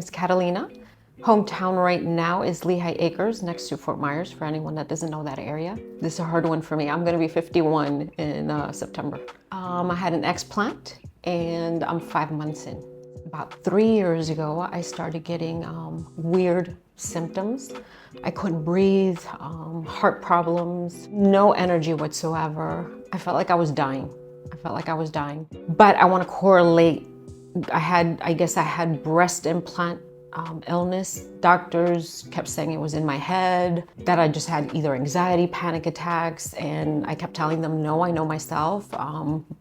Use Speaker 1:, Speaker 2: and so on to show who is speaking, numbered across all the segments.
Speaker 1: is Catalina. Hometown right now is Lehigh Acres, next to Fort Myers, for anyone that doesn't know that area. This is a hard one for me. I'm gonna be 51 in September. I had an explant and I'm 5 months in. About 3 years ago, I started getting weird symptoms. I couldn't breathe, heart problems, no energy whatsoever. I felt like I was dying. But I want to correlate. I guess I had breast implant illness. Doctors kept saying it was in my head, that I just had either anxiety, panic attacks, and I kept telling them, no, I know myself.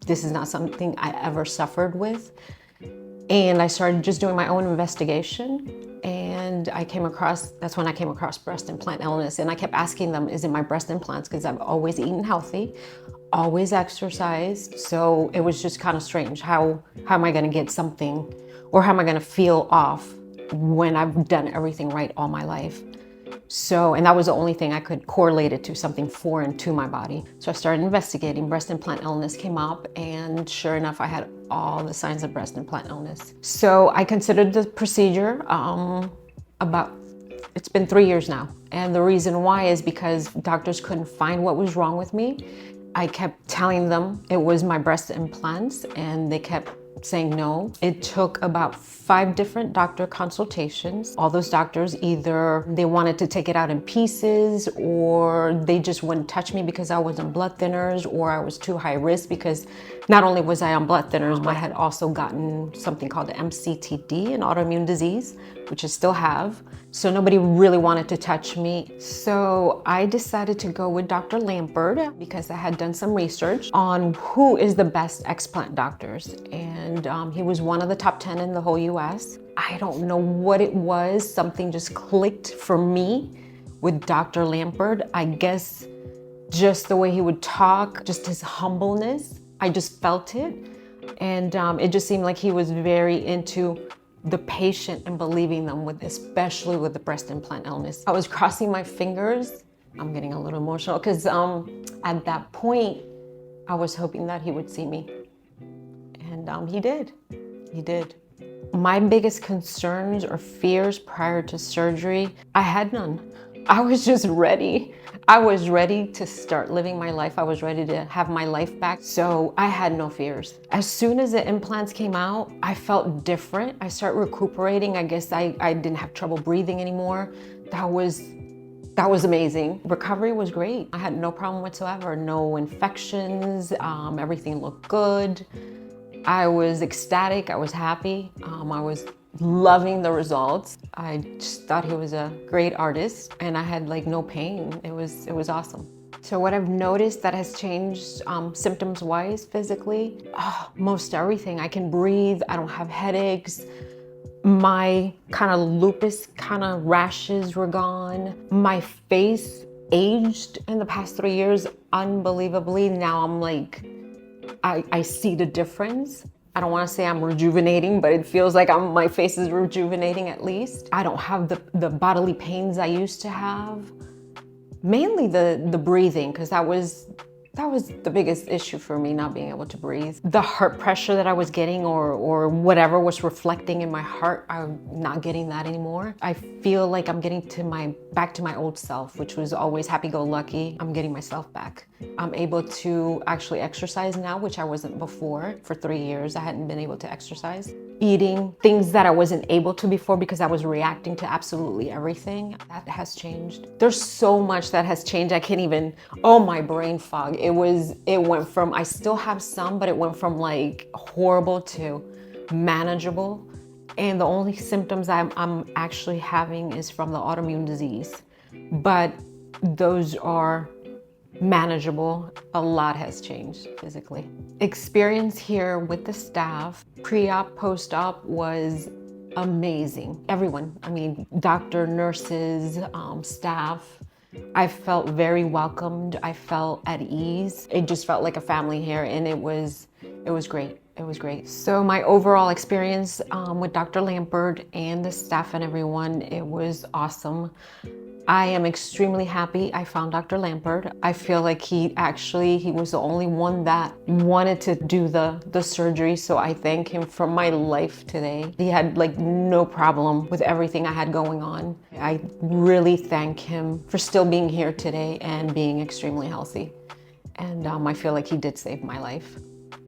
Speaker 1: This is not something I ever suffered with. And I started just doing my own investigation, and that's when I came across breast implant illness. And I kept asking them, is it my breast implants? Because I've always eaten healthy, always exercised. So it was just kind of strange. How am I gonna get something, or how am I gonna feel off when I've done everything right all my life? And that was the only thing I could correlate it to, something foreign to my body. So I started investigating. Breast implant illness came up, and sure enough, I had all the signs of breast implant illness. So I considered the procedure. It's been 3 years now. And the reason why is because doctors couldn't find what was wrong with me. I kept telling them it was my breast implants, and they kept saying no. It took about 5 different doctor consultations. All those doctors, either they wanted to take it out in pieces, or they just wouldn't touch me because I was on blood thinners, or I was too high risk, because not only was I on blood thinners, but I had also gotten something called the MCTD, an autoimmune disease, which I still have. So nobody really wanted to touch me. So I decided to go with Dr. Lampert because I had done some research on who is the best explant doctors. And he was one of the top 10 in the whole US. I don't know what it was. Something just clicked for me with Dr. Lampert. I guess just the way he would talk, just his humbleness, I just felt it. And it just seemed like he was very into the patient and believing them, especially with the breast implant illness. I was crossing my fingers. I'm getting a little emotional because at that point, I was hoping that he would see me. And he did. My biggest concerns or fears prior to surgery, I had none. I was just ready. I was ready to start living my life. I was ready to have my life back. So I had no fears. As soon as the implants came out, I felt different. I started recuperating. I guess I didn't have trouble breathing anymore. That was amazing. Recovery was great. I had no problem whatsoever. No infections. Everything looked good. I was ecstatic. I was happy. I was loving the results. I just thought he was a great artist, and I had like no pain. It was awesome. So what I've noticed that has changed symptoms wise, physically, most everything. I can breathe. I don't have headaches. My kind of lupus kind of rashes were gone. My face aged in the past 3 years unbelievably. Now I'm like, I see the difference. I don't want to say I'm rejuvenating, but it feels like my face is rejuvenating at least. I don't have the bodily pains I used to have. Mainly the breathing, because that was the biggest issue for me, not being able to breathe. The heart pressure that I was getting or whatever was reflecting in my heart, I'm not getting that anymore. I feel like I'm getting back to my old self, which was always happy-go-lucky. I'm getting myself back. I'm able to actually exercise now, which I wasn't before. For 3 years, I hadn't been able to exercise. Eating things that I wasn't able to before because I was reacting to absolutely everything. That has changed. There's so much that has changed. I can't even, my brain fog. It went from, I still have some, but it went from like horrible to manageable. And the only symptoms I'm actually having is from the autoimmune disease. But those are manageable. A lot has changed physically. Experience here with the staff, pre-op, post-op, was amazing. Everyone, doctor, nurses, staff, I felt very welcomed. I felt at ease. It just felt like a family here, and it was great. It was great. So my overall experience with Dr. Lampert and the staff and everyone, it was awesome. I am extremely happy I found Dr. Lampert. I feel like he was the only one that wanted to do the surgery, so I thank him for my life today. He had like no problem with everything I had going on. I really thank him for still being here today and being extremely healthy. And I feel like he did save my life.